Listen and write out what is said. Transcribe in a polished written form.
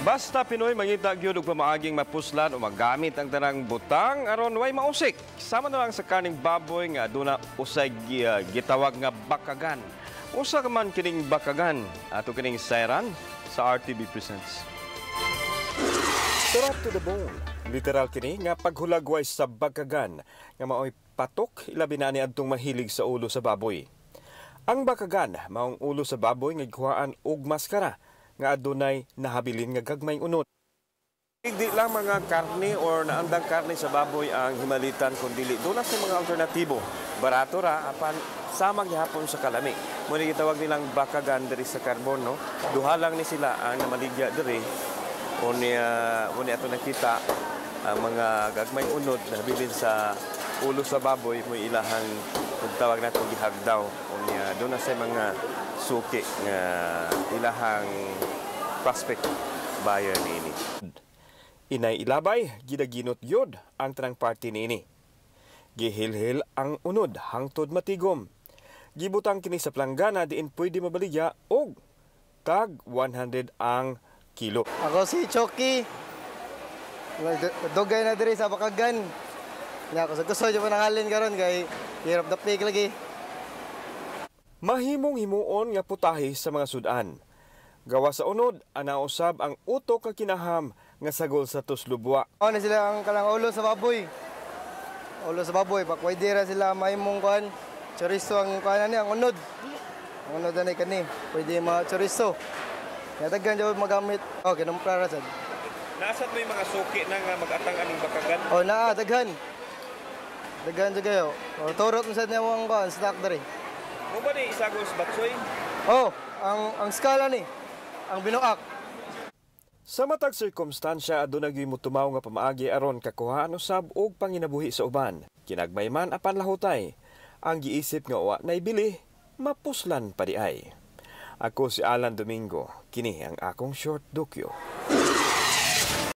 Basta Pinoy mangita gyud og pamaaging mapuslan o magamit ang tanang butang aron way mausik. Sama na lang sa Karneng Baboy nga aduna usay gitawag nga bakagan. Usa ka man kining bakagan ato kining sayran sa RTV Presents. Straight to the bone. Literal kini nga paghulagway sa bakagan nga maoy patok ilabi na ni adtong mahilig sa ulo sa baboy. Ang bakagan maong ulo sa baboy nga gikuhaan og maskara nga adunay nahabilin nga gagmayng unod. Di lang mga karne or naandang karne sa baboy ang himalitan kundi doon sa mga alternatibo. Barato ra apan samang gihapon sa kalami. Muna gitawag nilang bakagan diri sa carbon, no? Duha lang ni sila ang namaligya diri. Unya ato nakita ang mga gagmayng unod na habilin sa ulo sa baboy mo ilahang tawag nato gihagdaw. Unya doon sa mga suki nga ilahang prospect buyer niini. Inay ilabay, gidaginot yod ang tanang party niini. Gihilhil ang unod hangtod matigom. Gibutang kini sa planggana diin pwede mabaligya og tag 100 ang kilo. Ako si Choki. Dugay na diri sa bakagan. Nya ako sa gusto jud panangalin karon kay hirap dapig lagi. Mahimong himuon nga putahe sa mga sudan. Gawa sa unod, anausab ang utok nga kinaham nga sagol sa tuslubwa. Ano sila ang kalang ulo sa baboy. Ulo sa baboy, pwede ra sila mahimong kuan. Chorizo ang kuan ang unod. Ang unod ani kani, pwede ma-chorizo. Ya daghan jud magamit. Oh, kinumpra ra sad. Nasad may mga suki na nga mag-atang aning bakagan? Oh, naa daghan. Daghan jud kayo. Oh, turot mo sad niya ang kuan stock diri. Mo ba ni isagol sa batsoy? Oh, ang skala ni ang binuak. Sa matag sirkumstansya aduna gyud motumaw nga pamaagi aron kakuhaan usab og panginabuhi sa uban. Kinagmay man apan lahutay. Ang giisip nga wa naibili, mapuslan pa di ay. Ako si Alan Domingo, kini ang akong short dokyo.